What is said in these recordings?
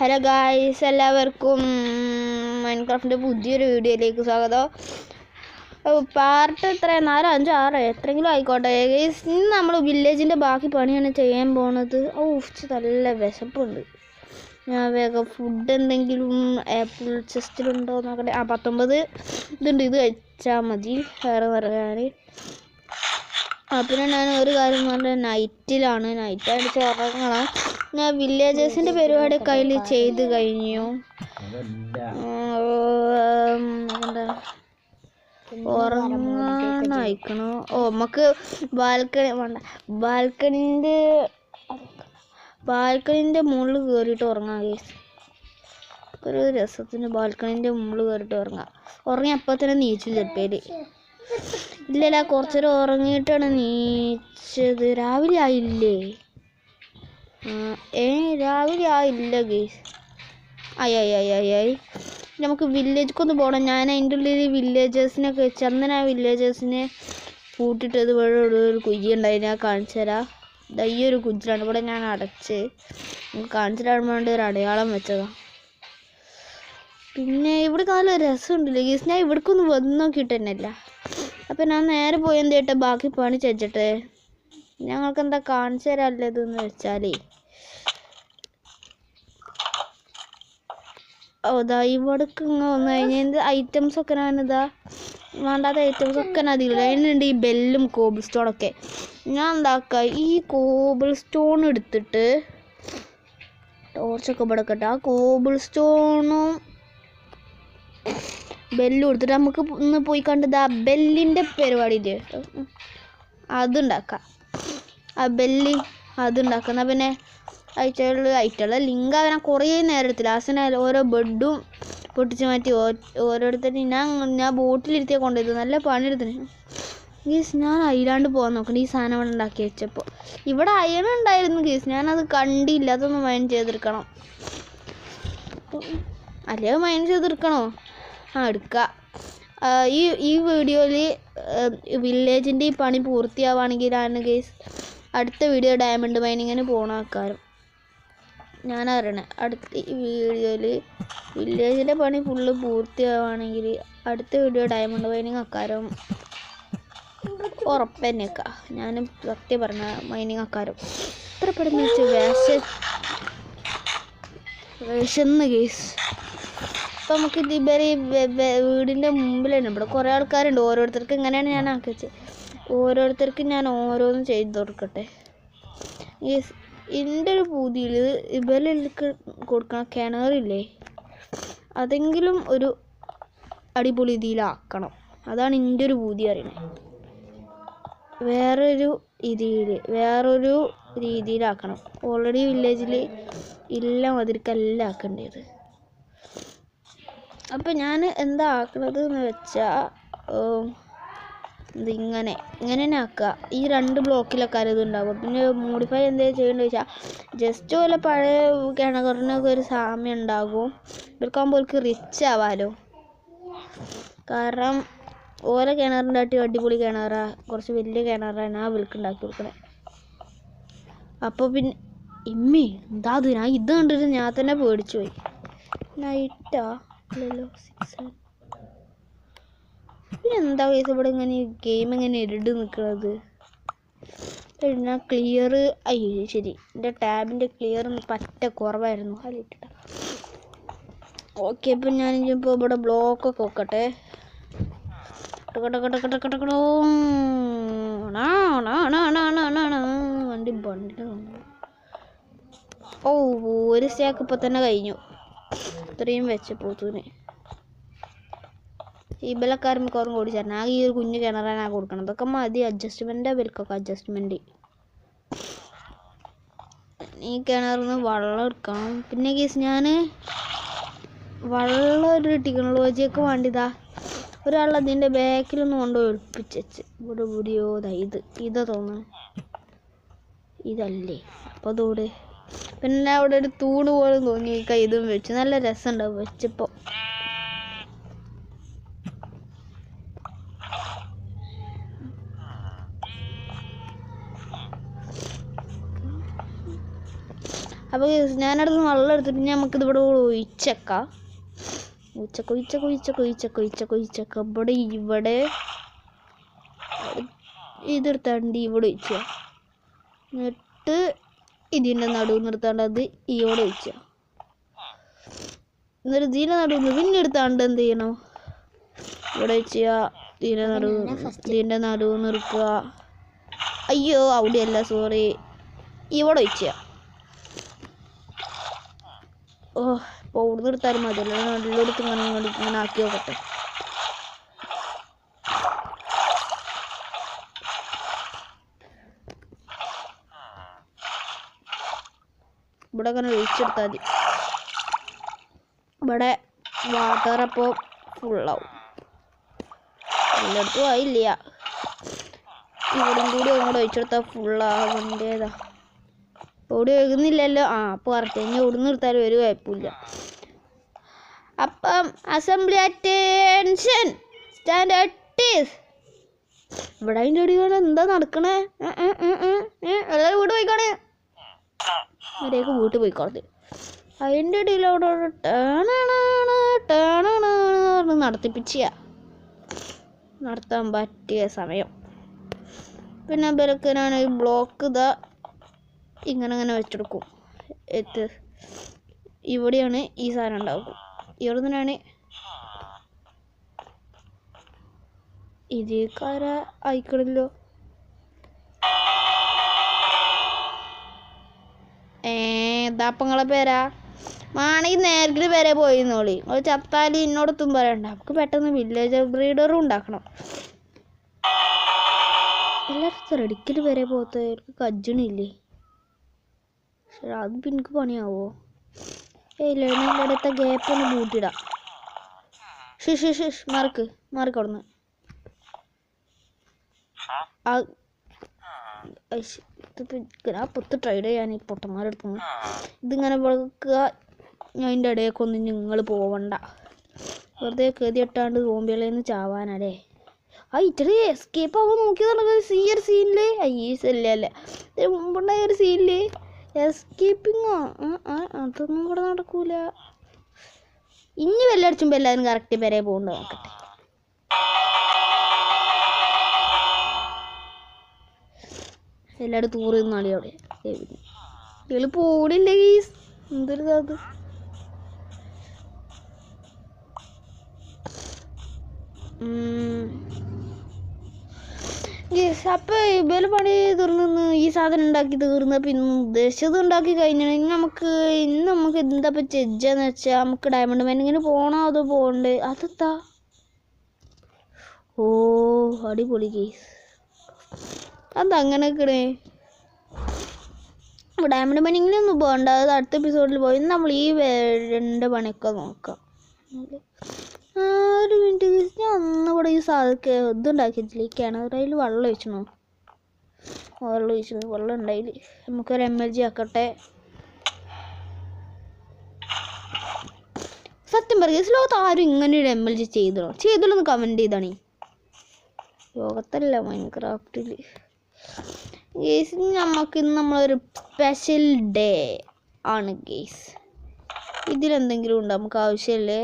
Hello guys, എല്ലാവർക്കും മൈൻക്രാഫ്റ്റിൻ്റെ പുതിയൊരു വീഡിയോയിലേക്ക് സ്വാഗതം. പാർട്ട് എത്ര 4, 5, 6 എത്രയെങ്കിലും ആയിക്കോട്ടെ. ഇന്ന് നമ്മൾ വില്ലേജിൻ്റെ ബാക്കി പണിയാണ് ചെയ്യാൻ പോണത്. നല്ല വിശപ്പുണ്ട്. ഞാൻ വേഗം ഫുഡ് എന്തെങ്കിലും ആപ്പിൾ ചെസ്റ്റിലുണ്ടോ നോക്കട്ടെ. 19 ഇതുണ്ട്, ഇത് കഴിച്ചാൽ മതി വേറെ പറയാൻ. പിന്നെ ഞാൻ ഒരു കാര്യം പറഞ്ഞാൽ നൈറ്റിലാണ്, നൈറ്റ് അടിച്ച് ഉറങ്ങണം. ഞാൻ വില്ലേജേഴ്സിൻ്റെ പരിപാടി കയ്യിൽ ചെയ്ത് കഴിഞ്ഞു. എന്താ ഉറങ്ങാനയക്കണോ? നമുക്ക് ബാൽക്കണി വേണ്ട, ബാൽക്കണീൻ്റെ മുകളിൽ കയറിയിട്ട് ഉറങ്ങാം. ഒരു രസത്തിന് ബാൽക്കണീൻ്റെ മുകളിൽ കയറിയിട്ട് ഉറങ്ങി അപ്പം തന്നെ നീച്ചു ചെറുപ്പേര്. ഇല്ലല്ല, കുറച്ചേരം ഉറങ്ങിയിട്ടാണ് നീച്ചത്. രാവിലെ ആയില്ലേ? രാവിലെ ആയില്ല ഗേസ്. ആയി നമുക്ക് വില്ലേജിക്കൊന്ന് പോകണം. ഞാൻ അതിൻ്റെ ഉള്ളിൽ വില്ലേജേഴ്സിനൊക്കെ വെച്ച് അന്ന് ആ വില്ലേജേഴ്സിനെ കൂട്ടിയിട്ടത് ഇവിടെ ഒരു കുയ്യ ഉണ്ടായി. ഞാൻ കാണിച്ചു തരാം. ഈ ഒരു കുജിലാണ് ഇവിടെ ഞാൻ അടച്ച് കാണിച്ചു തരാൻ വേണ്ടി ഒരു അടയാളം വെച്ചതാണ്. പിന്നെ ഇവിടെ നല്ല രസമുണ്ടല്ലേ ഗേസ്. ഞാൻ ഇവിടേക്കൊന്ന് വന്ന് നോക്കിയിട്ട് തന്നെ അല്ല. അപ്പം ഞാൻ നേരെ പോയി എന്ത് ചെയ്യട്ടെ, ബാക്കി പണി ചെച്ചിട്ടെ ഞങ്ങൾക്ക് എന്താ കാണിച്ചു തരാമല്ലോ ഇതെന്ന് വെച്ചാലേ. ഇവിടേക്ക് ഇങ്ങനെ വന്നു കഴിഞ്ഞാൽ എന്ത് ഐറ്റംസൊക്കെ ഞാനിതാ വേണ്ടാത്ത ഐറ്റംസൊക്കെ ഞാൻ അതില്ല. അതിനുണ്ട് ഈ ബെല്ലും കോബിൾ സ്റ്റോണൊക്കെ. ഞാൻ എന്താക്കുക, ഈ കോബിൾ സ്റ്റോൺ എടുത്തിട്ട് ടോർച്ചൊക്കെ ഇവിടെ ആ കോബിൾ സ്റ്റോണും ബെല്ലും എടുത്തിട്ട് നമുക്ക് ഇന്ന് പോയി കണ്ടത് ആ ബെല്ലിൻ്റെ പരിപാടിയില്ലേ, അതുണ്ടാക്കാം. ആ ബെല്ല് അതുണ്ടാക്കുന്ന പിന്നെ അയച്ചുള്ള ലിങ്ക് അങ്ങനെ കുറേ നേരത്തിൽ ലാസ്റ്റിന് ഓരോ ബെഡും പൊട്ടിച്ച് മാറ്റി ഓരോരുത്തരും ഞാൻ ബോട്ടിലിരുത്തിയാൽ കൊണ്ടുപോയത്. നല്ല പണിയെടുത്തിന് ഗീസ്. ഞാൻ അയിലാണ്ട് പോകാൻ നോക്കണം. ഈ സാധനം ഇവിടെ ഉണ്ടാക്കി വെച്ചപ്പോൾ ഇവിടെ അയൺ ഉണ്ടായിരുന്നു ഗീസ്, ഞാനത് കണ്ടില്ല. അതൊന്ന് മൈൻഡ് ചെയ്തെടുക്കണം. അല്ലേ മൈൻഡ് ചെയ്തെടുക്കണോ? എടുക്കുക. ഈ വീഡിയോയിൽ വില്ലേജിൻ്റെ ഈ പണി പൂർത്തിയാവുകയാണെങ്കിലാണ് ഗേസ് അടുത്ത വീഡിയോ ഡയമണ്ട് മൈനിങ്ങിന് പോകണ ആൾക്കാരും ഞാൻ അറിയണേ. അടുത്ത വീഡിയോയിൽ വില്ലേജിൻ്റെ പണി ഫുള്ള് പൂർത്തിയാവുകയാണെങ്കിൽ അടുത്ത വീഡിയോ ഡയമണ്ട് മൈനിങ് ആക്കാരും ഉറപ്പ് തന്നെയൊക്കെ. ഞാൻ സത്യം പറഞ്ഞ മൈനിങ് ആക്കാരും ഇത്ര പെടുന്ന വിശന്ന് ഗേസ്. അപ്പം നമുക്ക് ഇവരെ വീടിൻ്റെ മുമ്പിൽ തന്നെ ഇവിടെ കുറേ ആൾക്കാരുണ്ട്. ഓരോരുത്തർക്ക് ഇങ്ങനെയാണ് ഞാൻ ആക്കി വെച്ചത്. ഓരോരുത്തർക്ക് ഞാൻ ഓരോന്നും ചെയ്ത് കൊടുക്കട്ടെ. എൻ്റെ ഒരു പൂതിയിൽ ഇവർക്ക് കൊടുക്കണ കിണറില്ലേ, അതെങ്കിലും ഒരു അടിപൊളി ഇതിലാക്കണം. അതാണ് എൻ്റെ ഒരു പൂതി അറിയണത്. വേറൊരു രീതിയിലാക്കണം. ഓൾറെഡി വില്ലേജിൽ ഇല്ല മതിരിക്കല്ല ആക്കേണ്ടത്. അപ്പം ഞാൻ എന്താ ആക്കണത് എന്ന് വെച്ചാൽ ഇങ്ങനെ തന്നെ ആക്കുക. ഈ 2 ബ്ലോക്കിലൊക്കെ ഇത് ഉണ്ടാകും. പിന്നെ മോഡിഫൈ എന്തെങ്കിലും ചെയ്യേണ്ടത് വെച്ചാൽ ജസ്റ്റ് പോലെ പഴയ കിണറിനൊക്കെ ഒരു സാമ്യം ഉണ്ടാകും. ഇവർക്കാകുമ്പോൾ അവർക്ക് റിച്ച് ആവാമല്ലോ. കാരണം ഓരോ കിണറിൻ്റെ അടിപൊളി കിണറാ, കുറച്ച് വലിയ കിണറാണ് ആ വിൽക്കുണ്ടാക്കി കൊടുക്കണേ. അപ്പോൾ പിന്നെ എന്താ അത്, ഞാൻ ഇത് കണ്ടിട്ട് ഞാൻ തന്നെ പേടിച്ചു പോയി. നൈറ്റാ അല്ലല്ലോ 6. പിന്നെ എന്താ കേസ് ഇവിടെ ഇങ്ങനെ ഗെയിം ഇങ്ങനെ ഇരുട് നിൽക്കുന്നത്. പിന്നെ ക്ലിയർ ശരി, എൻ്റെ ടാബിൻ്റെ ക്ലിയർ പറ്റ കുറവായിരുന്നു. അതിലിട്ടിട്ട ഓക്കെ. ഇപ്പം ഞാനിപ്പോൾ ഇവിടെ ബ്ലോക്കൊക്കെ വെക്കട്ടെ. വണ്ടി ഒരു സ്റ്റാക്ക് ഇപ്പം തന്നെ കഴിഞ്ഞു. ഇത്രയും വെച്ച പോത്തൂന് ഈ ബലക്കാരും മിക്കവാറും ഓടിച്ചേരണം. ആകെ ഈ ഒരു കുഞ്ഞു കിണറാണ് കൊടുക്കണം. അതൊക്കെ മതി. അഡ്ജസ്റ്റ്മെൻറ്റാണ് ബൽക്കൊക്കെ അഡ്ജസ്റ്റ്മെൻറ്റ്. ഈ കിണറിന്ന് വെള്ളം എടുക്കണം. പിന്നെ കേസ് ഞാൻ വെള്ളം ഒരു ടെക്നോളജിയൊക്കെ വേണ്ടിയതാ ഒരാൾ അതിൻ്റെ ബാക്കിലൊന്നും കൊണ്ടുപോയി ഒളിപ്പിച്ചു. ഇവിടെ വീഡിയോ ഇതാ തോന്നുന്നു, ഇതല്ലേ? അപ്പോൾ അതോടെ പിന്നെ അവിടെ ഒരു തൂണ് പോലെ തോന്നി. ഇതും വെച്ച് നല്ല രസമുണ്ടാവും വെച്ചപ്പോൾ. അപ്പോൾ ഞാനടുത്ത് വെള്ളം എടുത്തിട്ട് നമുക്കിത് ഇവിടെ ഒഴിച്ചേക്കാം. ഒഴിച്ചക്ക ഇവിടെ ഇതെടുത്താണ്ട് ഇവിടെ ഒഴിച്ച, എന്നിട്ട് ഇതിൻ്റെ നടുവ് നിർത്താണ്ട് അത് ഇവിടെ ഒഴിച്ച, എന്നിട്ട് ഇതിൻ്റെ നടുവ് പിന്നെ എടുത്താണ്ട് എന്ത് ചെയ്യണം, ഇവിടെ വെച്ച ഇതിൻ്റെ നടുവ് നിർക്കുക. അയ്യോ അവിടെയല്ല, സോറി, ഇവിടെ വെച്ച. ഓ ഇപ്പോൾ അവിടെ നിർത്താനും മതിയല്ലോ, നല്ലോടത്ത് ഇങ്ങനെ ആക്കി നോക്കട്ടെ. ഇവിടെ അങ്ങനെ ഒഴിച്ചെടുത്താൽ മതി. ഇവിടെ വാട്ടർ അപ്പോൾ ഫുള്ളാവും. എല്ലായിടത്തും ആയില്ല, ഇവിടെയും കൂടി അങ്ങോട്ട് ഒഴിച്ചെടുത്താൽ ഫുള്ളാവേണ്ടതാ. ഓടി ഒഴുകുന്നില്ലല്ലോ. അപ്പോൾ കറക്റ്റ് ഇനി ഓടി നിർത്താലും ഒരു കുഴപ്പമില്ല. അപ്പം അസംബ്ലി അറ്റൻഷൻ സ്റ്റാൻഡേർഡ്. ഇവിടെ അതിൻ്റെ അടിയാണ് എന്താ നടക്കണേ? എല്ലാവരും വീട്ടിൽ പോയിക്കോണേ, അവരേക്ക് വീട്ടിൽ പോയിക്കോളത്. അതിൻ്റെ ഇടയിൽ അവിടെ നടത്താൻ പറ്റിയ സമയം. പിന്നെ ഇവരൊക്കെ ഞാൻ ഈ ബ്ലോക്ക് ഇതാ ഇങ്ങനെ വെച്ചെടുക്കും. ഇവിടെയാണ് ഈ സാധനം ഉണ്ടാക്കും. ഇവിടെ നിന്നാണ് ഇതേക്കാര അയക്കണല്ലോ. ഇതാപ്പങ്ങളെ പേരാ മാണെങ്കിൽ നേരത്തെ പേരെ പോയിന്നോളി. ഒരു ചത്താലി എന്നോടൊത്തും പറയണ്ട. നമുക്ക് പെട്ടെന്ന് വില്ലേജ് ബ്രീഡറും ഉണ്ടാക്കണം. എല്ലാവരും റെഡിക്കൽ വരെ പോകത്തവർക്ക് കജ്ജണില്ലേ? പക്ഷേ അത് എനിക്ക് പണിയാവോ? ഇല്ല, എൻ്റെ അടുത്ത ഗ്യാപ്പ് ഒന്ന് കൂട്ടിയിടാം. മാർക്ക് അവിടുന്ന്. പൊത്ത് ട്രൈഡ് ചെയ്യാൻ ഈ പൊട്ടന്മാരെടുത്തുനിന്ന് ഇതിങ്ങനെ വെക്കുക. ഞാൻ അതിൻ്റെ ഇടയൊക്കെ ഒന്നും നിങ്ങൾ പോവണ്ട, വെറുതെ കെതിയിട്ടാണ്ട് സോംബികളേന്ന് ചാവാനല്ലേ. ഇച്ചിരി എസ്കേപ്പ് ആവാൻ നോക്കിയതാണ് ഈ ഒരു സീനില്. അല്ലേ മുമ്പുണ്ടായ ഒരു സീനില് എസ്കേപ്പിങ്ങോ അതൊന്നും കൂടെ നടക്കൂല. ഇനി വെല്ലടിച്ചുമ്പോൾ എല്ലാവരും കറക്റ്റ് പേരെ പോകണ്ട നോക്കട്ടെ. എല്ലാവരും തൂറ് നിന്നാളി അവിടെ. ഇയാൾ പോണില്ലേ ഗീസ്? എന്തൊരു അത് അപ്പൊ ഇവര് പണി തീർന്നു. ഈ സാധനം ഉണ്ടാക്കി തീർന്ന പിന്നെ ഉദ്ദേശിച്ചത് ഉണ്ടാക്കി കഴിഞ്ഞാൽ നമുക്ക് എന്താ ചെജ്ജെന്ന് വെച്ചാൽ നമുക്ക് ഡയമണ്ട് മൈനിങ്ങിന് പോകണോ അതോ പോകണ്ടേ? അതെത്താ? ഓ അടിപൊളി കേസ്. അതങ്ങനെ നിൽക്കണേ. ഡയമണ്ട് മൈനിങ്ങിനൊന്നും പോകണ്ട, അത് അടുത്ത എപ്പിസോഡിൽ പോയി. നമ്മൾ ഈ രണ്ട് പണിയൊക്കെ നോക്കാം. ഒരു മിനിറ്റ്, ഞാൻ ഒന്നുകൂടെ ഈ ഇതുണ്ടാക്കിയിട്ടില്ല. ഈ കിണറിൽ വെള്ളം ഒഴിച്ചണോ? വെള്ളം ഉണ്ടായില്ല. നമുക്കൊരു MLG ആക്കട്ടെ. സത്യം പറയുക, ലോകത്ത് ആരും ഇങ്ങനെ ഒരു MLG ചെയ്തോന്ന് കമൻറ്റ് ചെയ്താണ്. ലോകത്തല്ല, മൈൻക്രാഫ്റ്റിൽ. ഗേസ് ഇന്ന് നമ്മളൊരു സ്പെഷ്യൽ ഡേ ആണ് ഗേസ്. ഇതിലെന്തെങ്കിലും ഉണ്ടോ നമുക്ക് ആവശ്യമല്ലേ?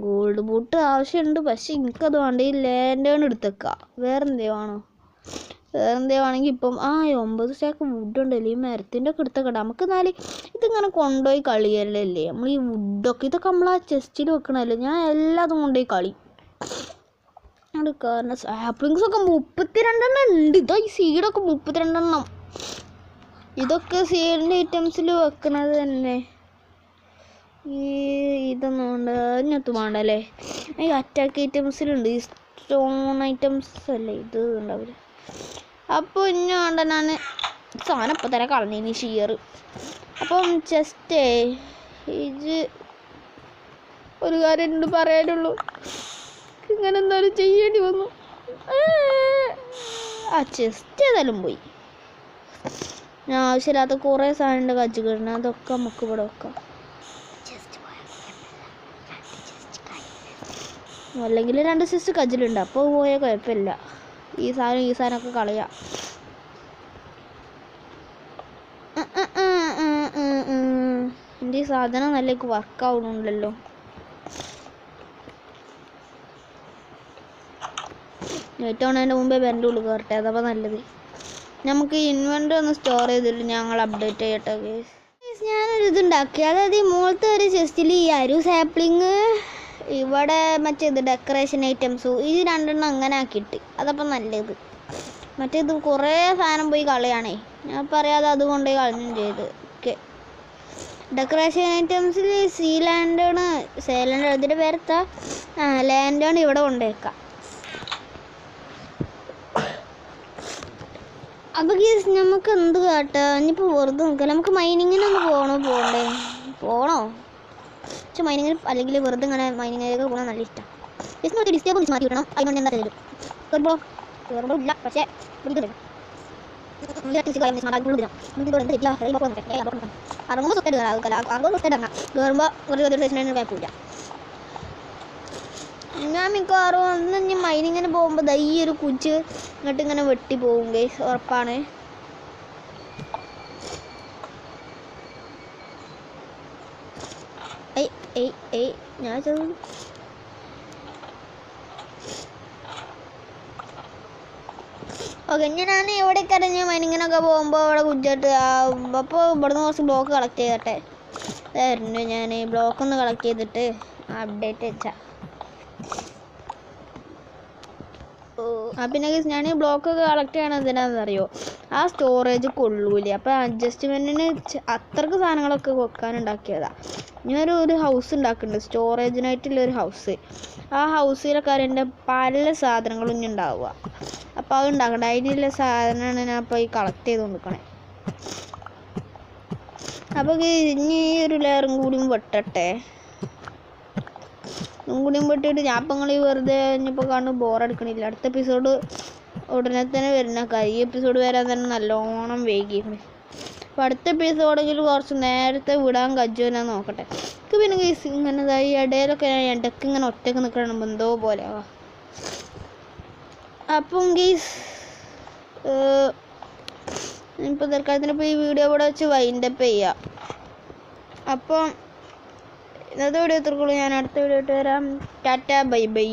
ഗോൾഡ് ബൂട്ട് ആവശ്യമുണ്ട്, പക്ഷെ എനിക്കത് വേണ്ട. ഈ ലാൻഡേൺ എടുത്തേക്കാം. വേറെന്തേവാണെങ്കിൽ ഇപ്പം 9 സ്റ്റാക്ക് വുഡ് ഉണ്ടല്ലോ. ഈ മരത്തിൻ്റെ ഒക്കെ എടുത്തേക്കട്ടെ നമുക്ക്. എന്നാലും ഇതിങ്ങനെ കൊണ്ടുപോയി കളിയല്ലേ നമ്മൾ. ഈ വുഡൊക്കെ ഇതൊക്കെ നമ്മൾ ആ ചെസ്റ്റിൽ വെക്കണമല്ലോ. ഞാൻ എല്ലാതും കൊണ്ടുപോയി കളി. അത് കാരണം സാപ്ലിങ്സ് ഒക്കെ 32 ഉണ്ട്. ഇതാ ഈ സീഡൊക്കെ 32. ഇതൊക്കെ സീഡിൻ്റെ ഐറ്റംസിൽ വെക്കണത് തന്നെ. ഇതൊന്നും ഉണ്ട്, അതിനകത്ത് വേണ്ടല്ലേ. ഈ അറ്റാക്ക് ഐറ്റംസിലുണ്ട്. ഈ സ്റ്റോൺ ഐറ്റംസ് അല്ലേ ഇത് ഉണ്ടാവില്ല. അപ്പോൾ ഇനി വേണ്ട, ഞാൻ സാധനം ഇപ്പം തന്നെ കളഞ്ഞിനി ഷിയർ. അപ്പം ജസ്റ്റേ ഇത് ഒരു കാര്യം എന്നോട് പറയാനുള്ളൂ. ഇങ്ങനെ എന്തായാലും ചെയ്യേണ്ടി വന്നു. ചെസ്റ്റ് ഏതായാലും പോയി. ഞാൻ ആവശ്യമില്ലാത്ത കുറേ സാധനമുണ്ട് കജ്ജുകളിന്. അതൊക്കെ നമുക്ക് ഇവിടെ വെക്കാം. അല്ലെങ്കിൽ 2 ചെസ്റ്റ് കജ്ജിലുണ്ട്, അപ്പോൾ പോയാൽ കുഴപ്പമില്ല. ഈ സാധനമൊക്കെ കളയാം. ഈ സാധനം നല്ല വർക്ക് ആവണുണ്ടല്ലോ. നെറ്റ് ഓണതിൻ്റെ മുമ്പേ എൻ്റെ ഉള്ളിൽ കയറട്ടെ, അതപ്പോൾ നല്ലത്. നമുക്ക് ഇൻവെൻ്ററി ഒന്ന് സ്റ്റോർ ചെയ്തിട്ട് ഞങ്ങൾ അപ്ഡേറ്റ് ചെയ്യട്ടെ ഗൈസ്. ഞാനൊരു ഇതുണ്ടാക്കി, അതായത് ഈ മുകളിലത്തെ ഒരു ചെസ്റ്റിൽ ഈ അരു സാപ്ലിങ്, ഇവിടെ മറ്റേത് ഡെക്കറേഷൻ ഐറ്റംസും, ഈ രണ്ടെണ്ണം അങ്ങനെ ആക്കിയിട്ട് അതപ്പം നല്ലത്. മറ്റേത് കുറേ സാധനം പോയി കളയാണേ, ഞാൻ പറയാതെ അതുകൊണ്ട് കളഞ്ഞും ചെയ്ത്. ഓക്കെ, ഡെക്കറേഷൻ ഐറ്റംസിൽ സീ ലാൻഡേണ്, ഇതിൻ്റെ പേരെത്താ ലാൻഡേൺ ഇവിടെ കൊണ്ടുവയ്ക്കാം. അപ്പോൾ നമുക്ക് എന്ത് കാട്ടാ, ഇനിയിപ്പോൾ വെറുതെ നോക്കാം. നമുക്ക് മൈനിങ്ങിനൊന്ന് പോകണോ പക്ഷെ മൈനിങ്ങിന് അല്ലെങ്കിൽ വെറുതെ ഇങ്ങനെ മൈനിങ്ങിലേക്ക് പോകണം നല്ല ഇഷ്ടം. ജസ്റ്റ് ഡിസ്റ്റേബിൾ മാറ്റി വിടണം. അതിനോട് എന്താ തരും കയറുമ്പോൾ ഇല്ല, പക്ഷേ അറുപത് സ്വത്ത് കയറുമ്പോൾ ഒരു സ്റ്റേഷനും കുഴപ്പമില്ല. ഞാൻ മിക്കവാറും ഒന്ന് ഇനി മൈനിങ്ങിന് പോകുമ്പോൾ ഈ ഒരു കുച്ച് ഇങ്ങോട്ട് ഇങ്ങനെ വെട്ടി പോകും ഗൈസ്, ഉറപ്പാണ്. ഞാൻ ഓക്കെ, ഞാൻ ഇവിടെ കരഞ്ഞ് മൈനിങ്ങിനൊക്കെ പോകുമ്പോൾ ഇവിടെ കുഞ്ചിട്ട് അപ്പോൾ ഇവിടുന്ന് കുറച്ച് ബ്ലോക്ക് കളക്ട് ചെയ്തട്ടെ. അതായിരുന്നു ഞാൻ ബ്ലോക്ക് ഒന്ന് കളക്ട് ചെയ്തിട്ട് അപ്ഡേറ്റ് വെച്ചാൽ. പിന്നെ ഞാൻ ഈ ബ്ലോക്കൊക്കെ കളക്ട് ചെയ്യണത് എന്തിനാണെന്നറിയോ, ആ സ്റ്റോറേജ് കൊള്ളൂല. അപ്പോൾ അഡ്ജസ്റ്റ്മെൻറ്റിന് അത്രക്ക് സാധനങ്ങളൊക്കെ വെക്കാനുണ്ടാക്കിയതാണ്. ഞാനൊരു ഹൗസ് ഉണ്ടാക്കുന്നുണ്ട്, സ്റ്റോറേജിനായിട്ടുള്ളൊരു ഹൗസ്. ആ ഹൗസിലൊക്കെ എൻ്റെ പല സാധനങ്ങളും ഇനി ഉണ്ടാവുക. അപ്പോൾ അത് ഉണ്ടാക്കണ്ട, അതിനുള്ള സാധനമാണ് ഞാൻ ഇപ്പോൾ ഈ കളക്ട് ചെയ്ത് കൊടുക്കണേ. അപ്പോൾ ഇനി ഈ ഒരു ലെയറും കൂടിയും വെട്ടട്ടെ. കൂടിയും വെട്ടിയിട്ട് ഞാൻ ഇപ്പം നിങ്ങൾ വെറുതെ ഇനിയിപ്പോൾ കാണുമ്പോൾ ബോറടിക്കണില്ല. അടുത്ത എപ്പിസോഡ് ഉടനെ തന്നെ വരുന്ന കാര്യം. ഈ എപ്പിസോഡ് വരാൻ തന്നെ നല്ലോണം വൈകിക്കണേ. അപ്പോൾ അടുത്ത എപ്പിസോഡെങ്കിലും കുറച്ച് നേരത്തെ വിടാൻ കഴിയുമോ ഞാൻ നോക്കട്ടെ. എനിക്ക് പിന്നെ ഇങ്ങനെ ഈ ഇടയിലൊക്കെ ഞാൻ ഇടയ്ക്ക് ഇങ്ങനെ ഒറ്റയ്ക്ക് നിൽക്കണം എന്തോ പോലെ. അപ്പം ഗീസ് ഇപ്പോൾ തൽക്കാലത്തിനിപ്പോൾ ഈ വീഡിയോ ഇവിടെ വെച്ച് വൈൻഡപ്പ് ചെയ്യാം. അപ്പം ഇന്നത്തെ വീഡിയോ എത്രക്കുള്ളൂ. ഞാൻ അടുത്ത വീഡിയോ ഇട്ട് വരാം. Tata bye bye.